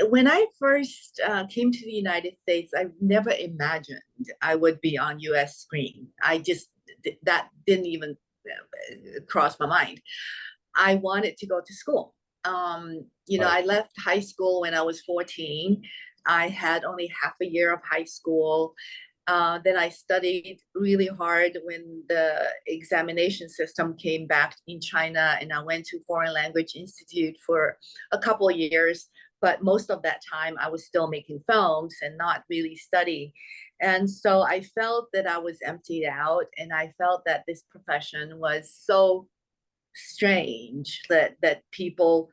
When I first came to the United States, I never imagined I would be on US screen. That didn't even cross my mind. I wanted to go to school. Right. I left high school when I was 14. I had only half a year of high school. Then I studied really hard when the examination system came back in China, and I went to Foreign Language Institute for a couple of years. But most of that time, I was still making films and not really studying. And so I felt that I was emptied out, and I felt that this profession was so strange that people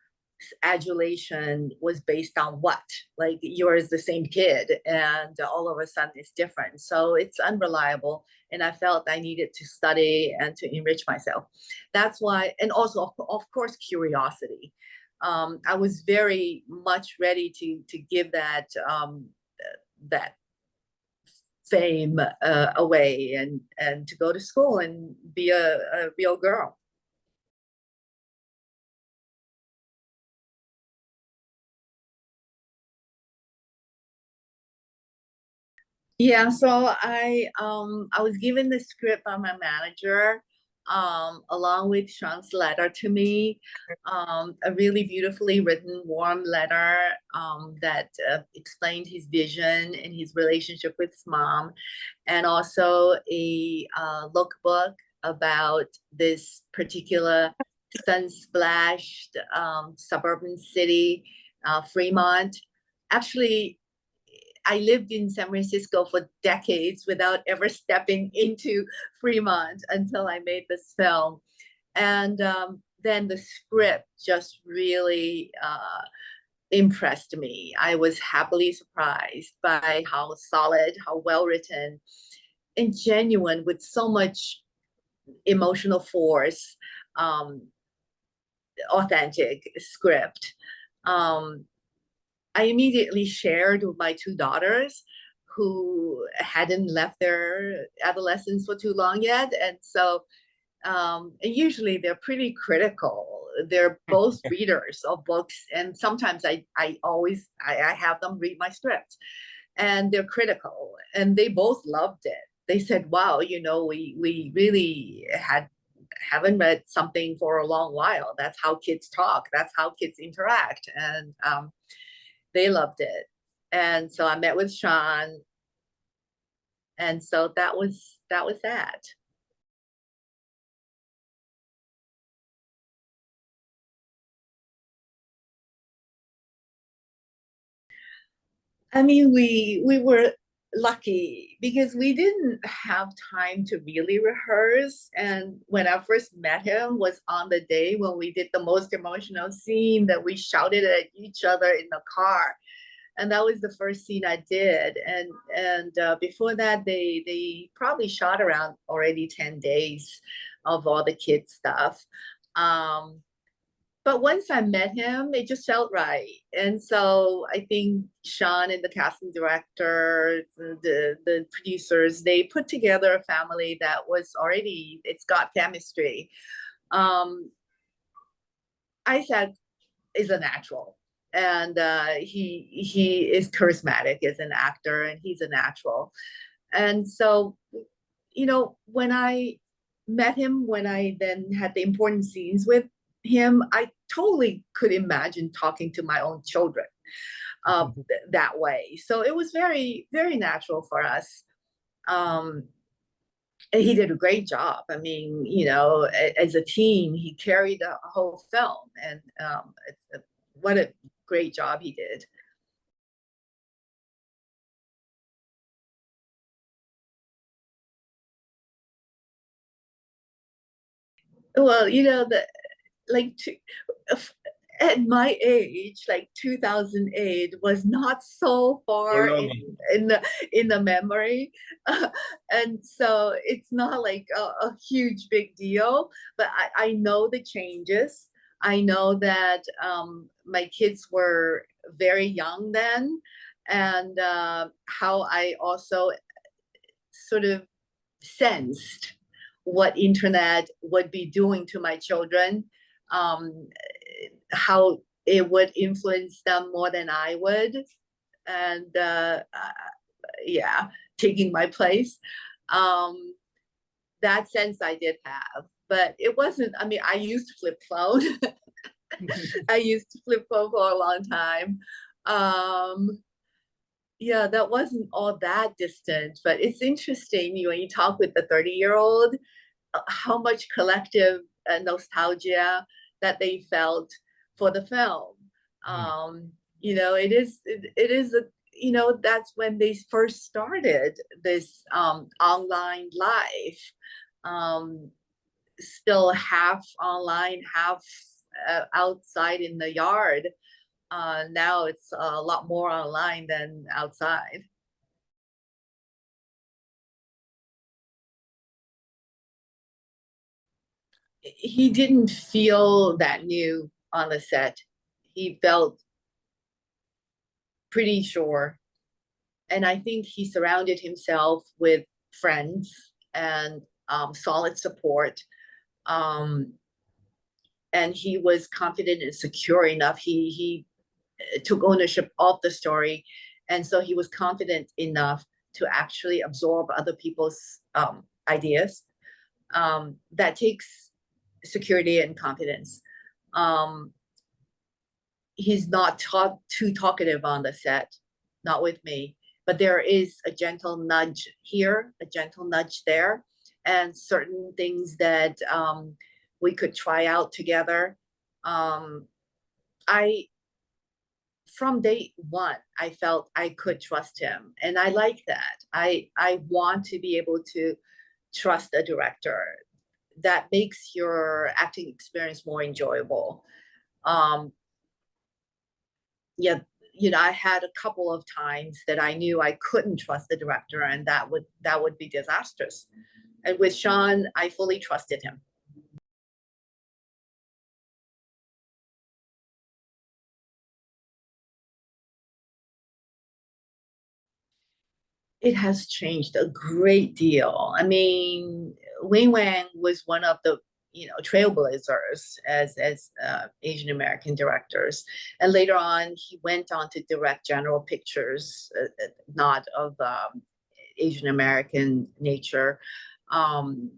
adulation was based on what, like you're the same kid and all of a sudden it's different, so it's unreliable, and I felt I needed to study and to enrich myself. That's why, and also of course curiosity. I was very much ready to give that fame away, and to go to school and be a real girl. Yeah, so I was given the script by my manager, along with Sean's letter to me, a really beautifully written, warm letter that explained his vision and his relationship with his mom, and also a lookbook about this particular sun-splashed suburban city, Fremont. Actually, I lived in San Francisco for decades without ever stepping into Fremont until I made this film. And then the script just really impressed me. I was happily surprised by how solid, how well written, and genuine, with so much emotional force, um, authentic script. Um, I immediately shared with my two daughters who hadn't left their adolescence for too long yet. And so, and usually they're pretty critical. They're both readers of books. And sometimes I have them read my script, and they're critical, and they both loved it. They said, wow, we really haven't read something for a long while. That's how kids talk. That's how kids interact. And they loved it. And so I met with Sean, and so that was that. I mean, we were lucky because we didn't have time to really rehearse. And when I first met him was on the day when we did the most emotional scene that we shouted at each other in the car. And that was the first scene I did. And before that, they probably shot around already 10 days of all the kids stuff. Um, but once I met him, it just felt right. And so I think Sean and the casting director, the producers, they put together a family that was already, it's got chemistry. Um, Isaac is a natural, and he is charismatic as an actor, and he's a natural. And so, when I met him, when I then had the important scenes with him, I totally could imagine talking to my own children that way. So it was very, very natural for us. Um, and he did a great job. I mean, as a team, he carried a whole film, and what a great job he did. Well, like to, at my age, like 2008 was not so Oh, far no, in the memory, and so it's not like a huge big deal. But I know the changes. I know that my kids were very young then, and how I also sort of sensed what internet would be doing to my children, um, how it would influence them more than I would. And yeah, taking my place. That sense I did have, but it wasn't, I mean, I used to flip phone. I used to flip phone for a long time. Yeah, that wasn't all that distant, but it's interesting when you talk with the 30-year-old, how much collective nostalgia that they felt for the film. You know, it is a, you know, that's when they first started this online life. Still half online, half outside in the yard. Now it's a lot more online than outside. He didn't feel that new on the set. He felt pretty sure. And I think he surrounded himself with friends and solid support. Um, and he was confident and secure enough. He took ownership of the story. And so he was confident enough to actually absorb other people's ideas. That takes security and confidence. Um, he's not too talkative on the set, not with me, but there is a gentle nudge here, a gentle nudge there, and certain things that we could try out together. I From day one, I felt I could trust him, and I like that. I want to be able to trust a director. That makes your acting experience more enjoyable. Um, yeah, you know, I had a couple of times that I knew I couldn't trust the director, and that would be disastrous. And with Sean, I fully trusted him. It has changed a great deal. I mean, Wang was one of the trailblazers as Asian American directors, and later on he went on to direct general pictures, not of Asian American nature. Um,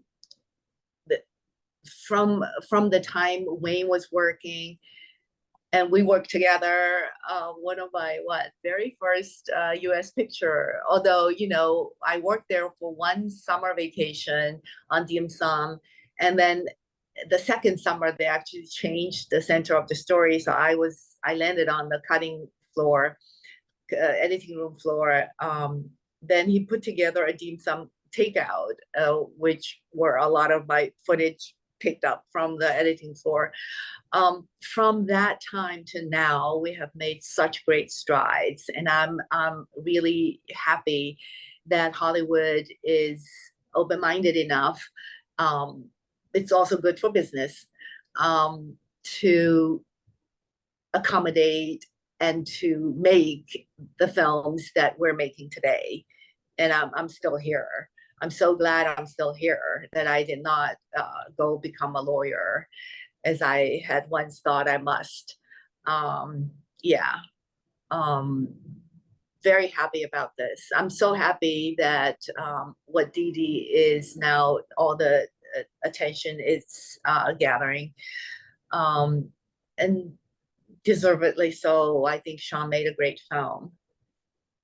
the, from the time Wayne was working, and we worked together. One of my very first U.S. picture. Although I worked there for one summer vacation on dim sum, and then the second summer they actually changed the center of the story. So I landed on the cutting floor, editing room floor. Then he put together a dim sum takeout, which were a lot of my footage picked up from the editing floor. From that time to now, we have made such great strides, and I'm really happy that Hollywood is open-minded enough. Um, it's also good for business, to accommodate and to make the films that we're making today. And I'm still here. I'm so glad I'm still here, that I did not go become a lawyer as I had once thought I must. Yeah, um, very happy about this. I'm so happy that what Didi is now, all the attention it's gathering, and deservedly so. I think Sean made a great film.